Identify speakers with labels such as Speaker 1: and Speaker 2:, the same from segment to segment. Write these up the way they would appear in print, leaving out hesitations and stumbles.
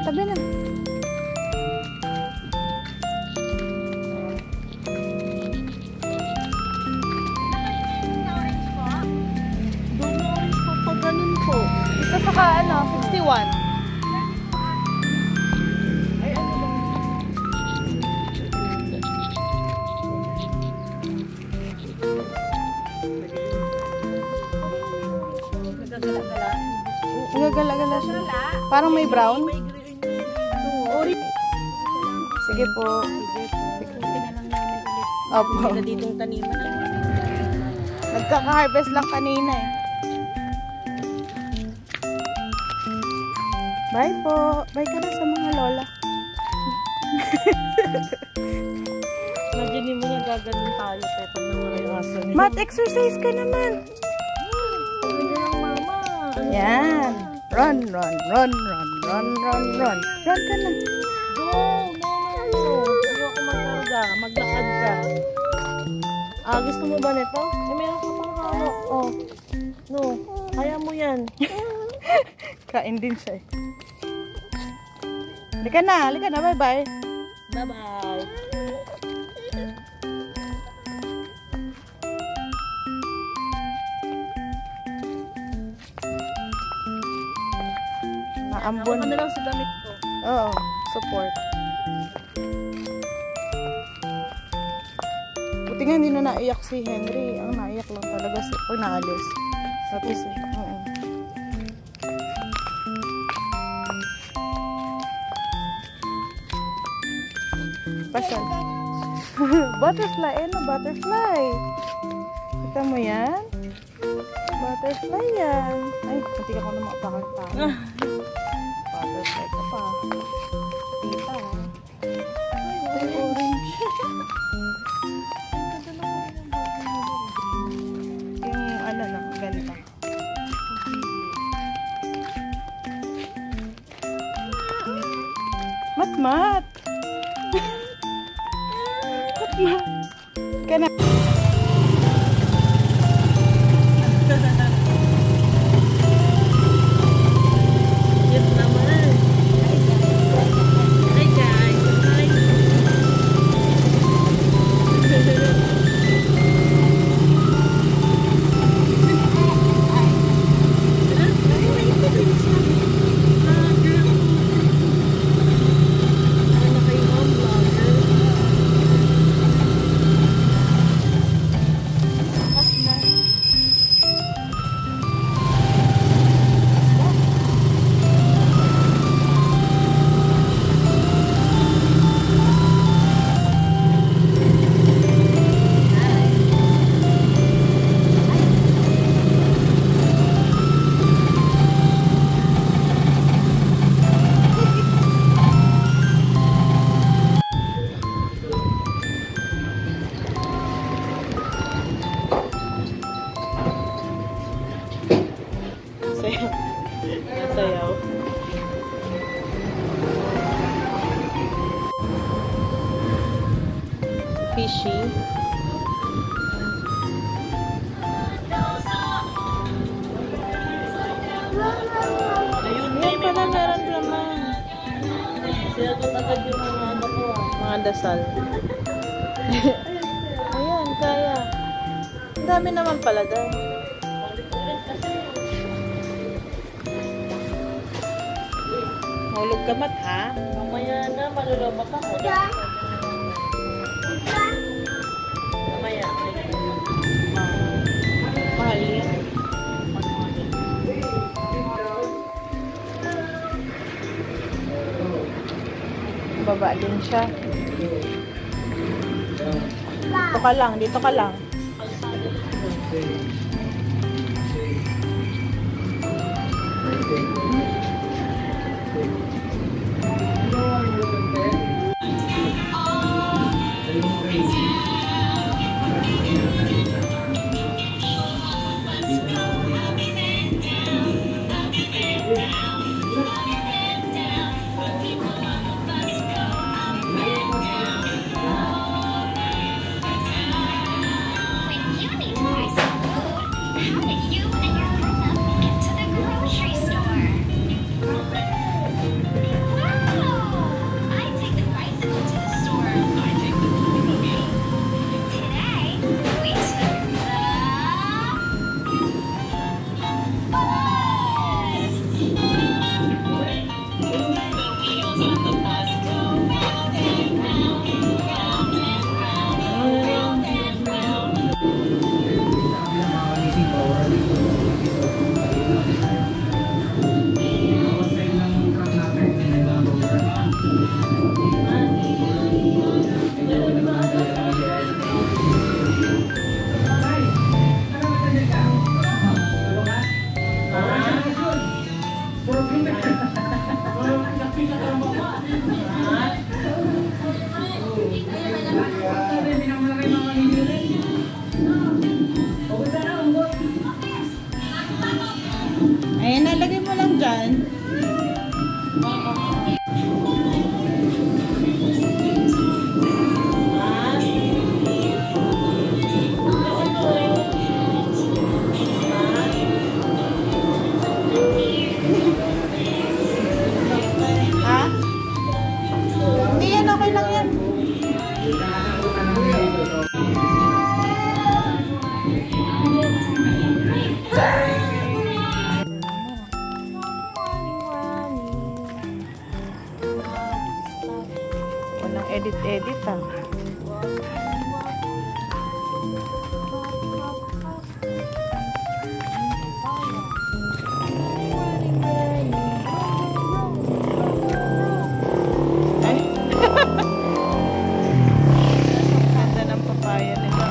Speaker 1: tabi na.
Speaker 2: Doon po, pag ganun po.
Speaker 1: Ito saka ano, 61.
Speaker 2: Ay, ano ba? Nagagala-gala.
Speaker 1: Nagagala-gala siya. Parang may brown.
Speaker 2: May green.
Speaker 1: Sige po. Opo.
Speaker 2: Hindi ditong taniman.
Speaker 1: Nagkaka-harvest lang kanina eh. Bye po. Bye ka na sa mga lola.
Speaker 2: Imagine mo na gaganon tayo kaya pag nawala yung aso niya.
Speaker 1: Mat, exercise ka naman.
Speaker 2: Sabi niya ng mama.
Speaker 1: Yan. Run, run, run, run, run, run, run. Run ka na.
Speaker 2: Go! No. Ayoko magkarga. Maglakad ka. Gusto mo ba nito? Meron ka pang hawak. Oh. No. Kaya mo yan.
Speaker 1: Kain din siya eh. Halika na. Bye-bye.
Speaker 2: Bye-bye.
Speaker 1: Maambon.
Speaker 2: Ako na lang sa damit ko.
Speaker 1: Oo. Support. Buti nga hindi na naiyak si Henry. Ang naiyak lang talaga si pag naalis. Tapos eh. Oo. Pasyal. Butterfly. Ano? Butterfly. Kita mo yan? Butterfly yan. Ay, hindi ka ko na makapakang tao. Butterfly ka pa. Tita. Ay, orange. Yung ano na, ganito. Mat. Kana.
Speaker 2: Yes naman. Hi guys. Hi. Sayaw. Fishy. Ayun,
Speaker 1: Yan pala meron naman.
Speaker 2: sila doon agad yung mga ano ko
Speaker 1: Mga dasal. Ayan, kaya. Ang dami naman pala dahil. Hulog ka mat ha?
Speaker 2: Mamaya na, malulamat ako. Mamaya.
Speaker 1: Mahal yan. Baba din siya. Dito ka lang.
Speaker 3: How about you and your mama into the grocery store?
Speaker 1: Ayan, nalagay mo lang dyan. Ha? Hindi yan, okay lang yan. Walang edit-edit ah. Ay. Ganda ng papaya nila.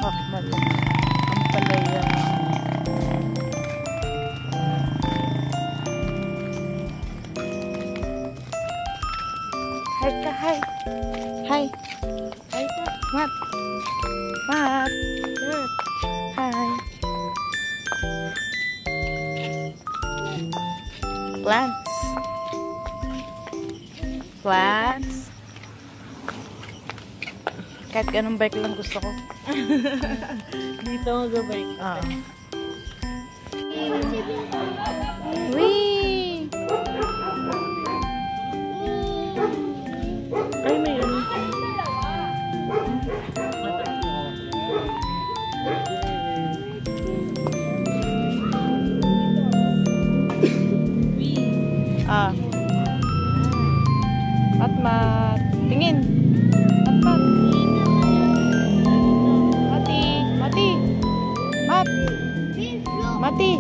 Speaker 1: Kakmal. Ang palaya. Hi ka, hi. Hi.
Speaker 2: Ay pa.
Speaker 1: Mat. Mat.
Speaker 2: Mat.
Speaker 1: Hi. Plants. Plants. Kahit ganun bike lang gusto ko.
Speaker 2: Dito mag-bike.
Speaker 1: Ah. Wee!
Speaker 2: Ay, may ano.
Speaker 1: Ah. Mat. Tingin. Mat. Mati. Mat. Mati.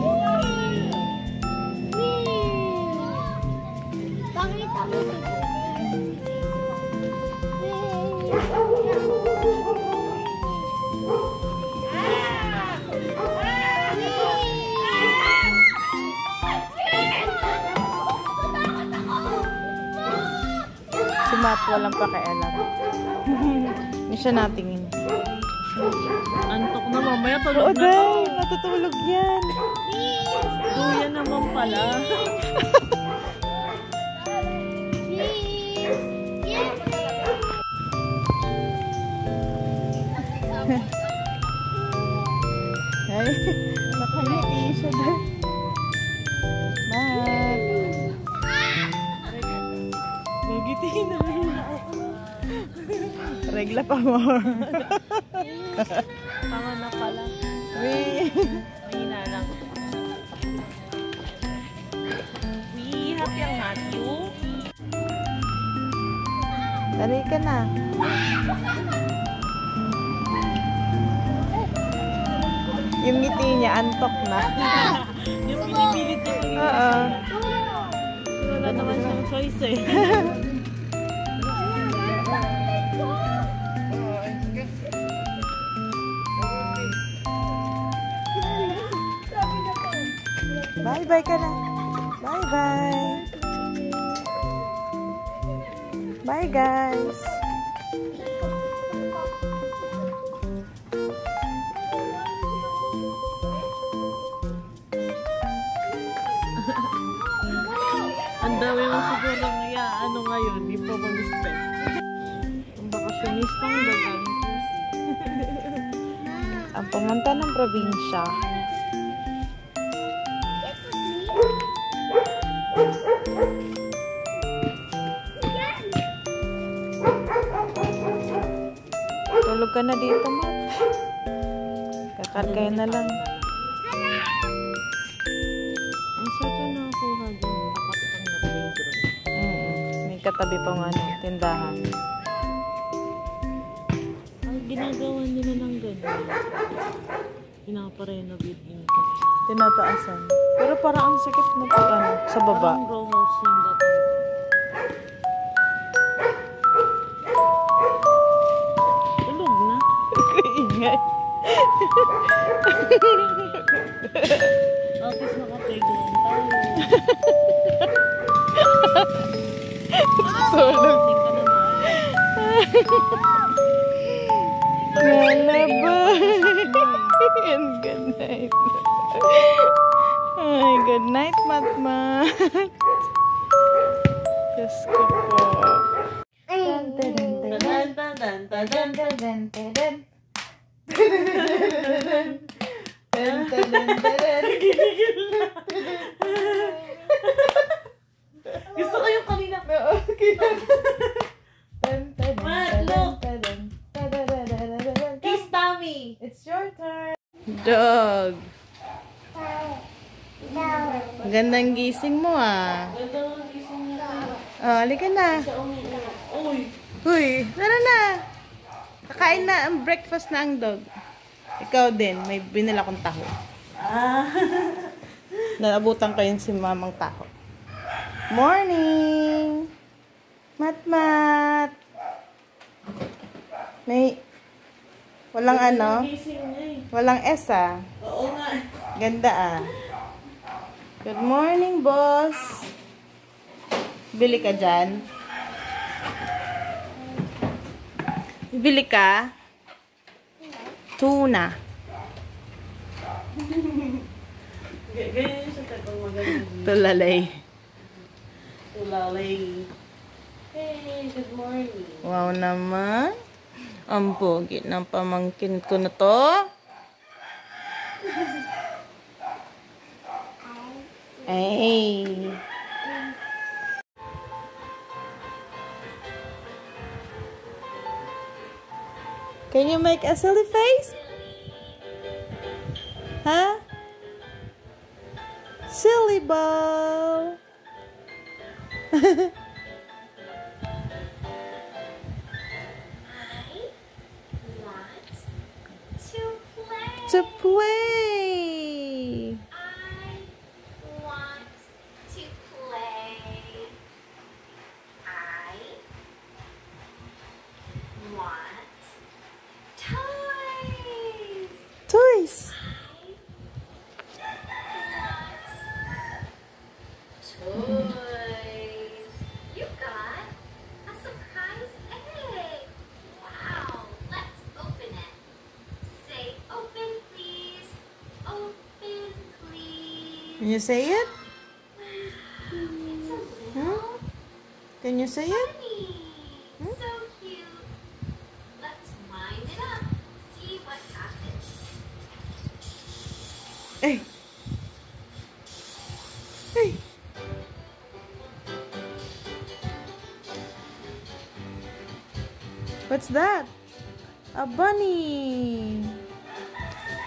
Speaker 1: Si Mat walang pakialam. Hindi siya natingin.
Speaker 2: Antok na mamaya.
Speaker 1: Oo,
Speaker 2: Tulog na to.
Speaker 1: day. Matutulog yan.
Speaker 2: Kuya naman pala.
Speaker 1: Ay, nakangiti siya day. Mat.
Speaker 2: Nagitingin na rin ako.
Speaker 1: Regla pa mo.
Speaker 2: Tama na pala.
Speaker 1: Wee.
Speaker 2: Mahina lang. We happy ang Matthew.
Speaker 1: Dali ka na. Yung ngiti niya, antok na.
Speaker 2: Yung pinipilit ko.
Speaker 1: Oo.
Speaker 2: Wala naman siyang choice eh.
Speaker 1: Bye-bye ka na. Bye-bye. Bye, guys.
Speaker 2: Ang dami mo siguro nga ano ngayon, di pa mag-gusto. Ang bakasyonistang dagang.
Speaker 1: Ang pumunta ng probinsya. Tulog ka na dito, Mat. Kakargay na lang.
Speaker 2: Ang sarap na nakuha dyan. Nakapitang na playground.
Speaker 1: May katabi pang ano, tindahan.
Speaker 2: Ang ginagawa nila ng gano'n. Pinaparenovate yun.
Speaker 1: Tinataasan. Pero parang ang sakit na pag ano, sa baba.
Speaker 2: Parang row house yung dating. Tulog na.
Speaker 1: Ingay.
Speaker 2: Tapos naka-playground tayo.
Speaker 1: Tulog.
Speaker 2: Tingka na na.
Speaker 1: Lalaba. And good night. Ay, good night, Matmat. Diyos ko po. Dun, dun, dun, dun, dun, dun, dun, dun, dun, dun, dun. Dun, dun, dun, dun, dun.
Speaker 2: Gusto ko yung kanina.
Speaker 1: Oo, dun, dun,
Speaker 2: Mat,
Speaker 1: dun,
Speaker 2: look.
Speaker 1: dun, dun, dun, dun, dun, dun, dun, dun.
Speaker 2: Kiss Tommy.
Speaker 1: It's your turn. Dog. Gandang gising mo ah.
Speaker 2: Ganda ng gising niya.
Speaker 1: Oh, halika na.
Speaker 2: Uy.
Speaker 1: Uy, tara na. Kakain na ang breakfast na ang dog. Ikaw din, may binila kong taho.
Speaker 2: Ah.
Speaker 1: Naabutan ko yun si mamang taho. Morning! Mat-mat! May... Walang ano?
Speaker 2: Gising niya eh.
Speaker 1: Walang S ah.
Speaker 2: Oo nga.
Speaker 1: Ganda ah. Good morning, boss. Bili ka dyan? Bili ka? Tuna.
Speaker 2: Ganyan siya tapos magaling.
Speaker 1: Tulalay.
Speaker 2: Tulalay. Hey, good morning.
Speaker 1: Wow naman. Ang pogi ng pamangkin ko na to. Ay. Can you make a silly face? Huh? Silly ball. To play.
Speaker 3: I want to play. I want toys.
Speaker 1: Toys.
Speaker 3: Toys. You got a surprise egg. Wow. Let's open it. Say open, please. Open, please.
Speaker 1: Can you say it?
Speaker 3: It's a little
Speaker 1: Can you say it?
Speaker 3: bunny. So cute. Let's wind it up. See what happens.
Speaker 1: Hey. Hey. What's that? A bunny.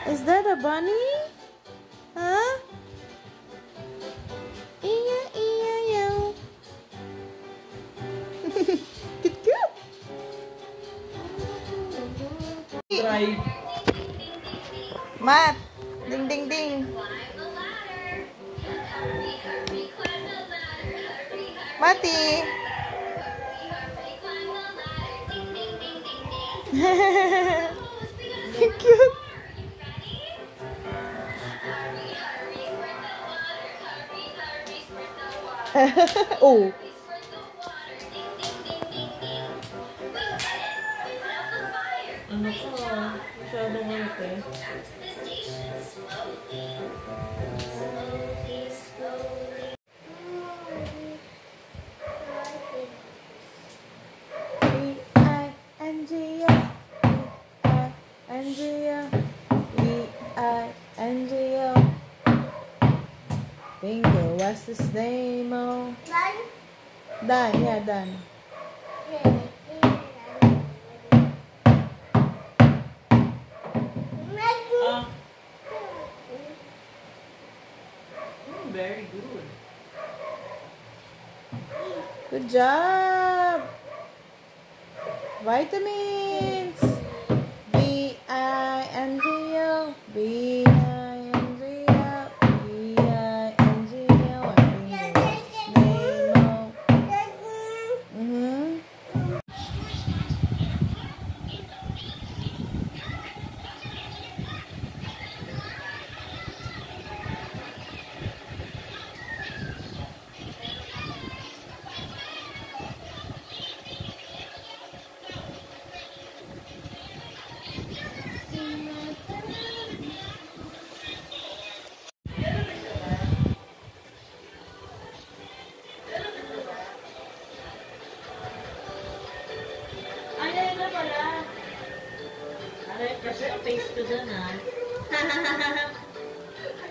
Speaker 1: Is that a bunny? Huh? Iya, iya, yo. Cute, cute.
Speaker 2: Drive.
Speaker 1: Matt. Ding, ding, ding.
Speaker 3: Climb the ladder. Hurry, hurry, climb the ladder. Hurry, hurry,
Speaker 1: Mati.
Speaker 3: hurry, climb the ladder. Ding, ding, ding, ding, ding.
Speaker 1: Cute.
Speaker 3: Are you ready? Hurry, hurry, squirt the water. Hurry, hurry, squirt the water.
Speaker 1: Oh.
Speaker 3: Squirt the water. Ding, ding, ding, ding, ding. We did it. We put out the fire.
Speaker 2: Ano
Speaker 3: Great
Speaker 2: ko?
Speaker 3: job.
Speaker 2: Masyadong ano eh.
Speaker 3: Back to the station slowly. Slowly, slowly.
Speaker 1: V-I-N-G-O. V-I-N-G-O. V-I-N-G-O. Bingo, what's his name? Oh, Dan, yeah, Dan.
Speaker 2: Ah. Very good.
Speaker 1: Good job. Vitamins. V-I-N-G-O. V-I-N-G-O. V-I-N-G-O. Mm-hmm.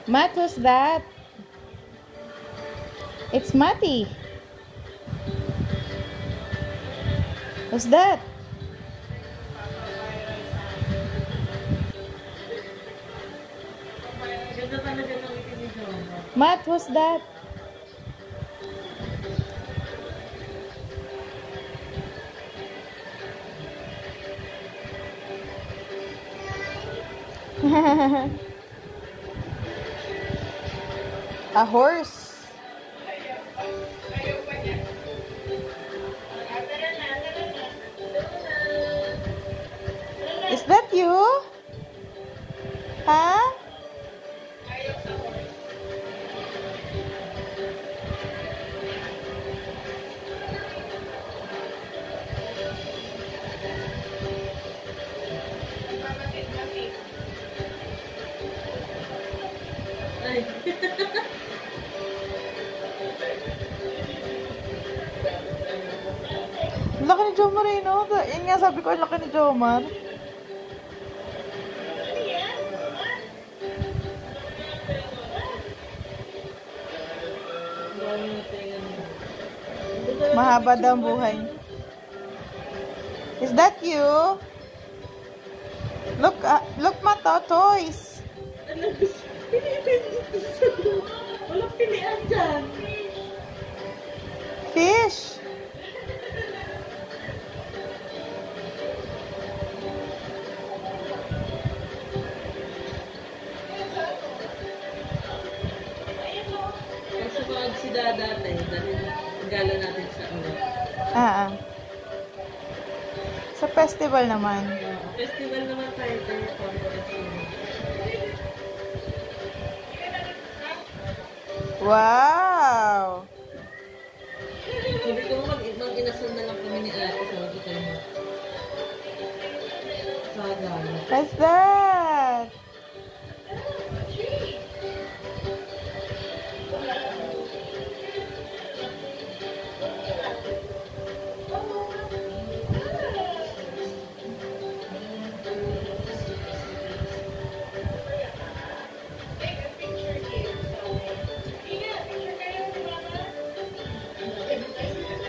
Speaker 1: Matt, who's that? It's Matty. Who's that?
Speaker 2: Ganda talaga ng ngiti ni Joma.
Speaker 1: Matt, who's that? A horse. Is that you? Huh?
Speaker 2: Ay.
Speaker 1: Ang laki ni Jomar eh, no? Yun nga sabi ko, ang laki ni Jomar. Mahaba daw ang buhay. Is that you? Look Mato, toys.
Speaker 2: Walang pilihan dyan.
Speaker 1: Fish.
Speaker 2: Kasi pag si Dada dahil gala natin sa
Speaker 1: Ah. Sa festival naman.
Speaker 2: festival naman tayo conference naman.
Speaker 1: Wow!
Speaker 2: Sabi ko mag-inasal na lang kami ni ate sa hotel mo. Sa gala.
Speaker 1: What's that?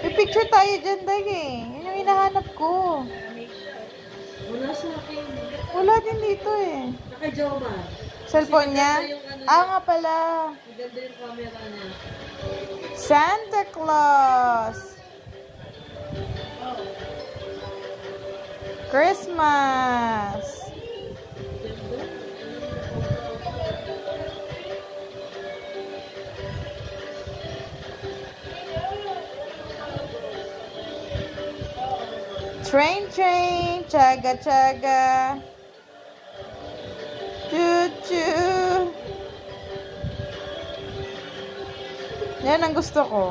Speaker 1: May picture tayo dyan, Dag eh. Yun yung hinahanap ko.
Speaker 2: Wala sa akin.
Speaker 1: Wala din dito eh.
Speaker 2: Naka-Joma.
Speaker 1: Cellphone niya? Ah, nga pala.
Speaker 2: Maganda yung camera niya.
Speaker 1: Santa Claus. Christmas. Train, train, chaga, chaga. Choo, choo. Yan ang gusto ko.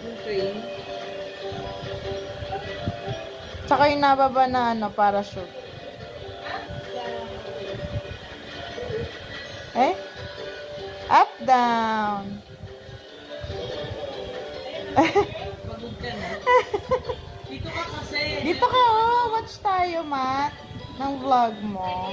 Speaker 2: Yung train.
Speaker 1: Tsaka yung nababa na ano, parachute. Eh? Up, down.
Speaker 2: Pagod ka na. Dito ka kasi.
Speaker 1: Dito ka, oh. Watch tayo, Matt. Ng vlog mo.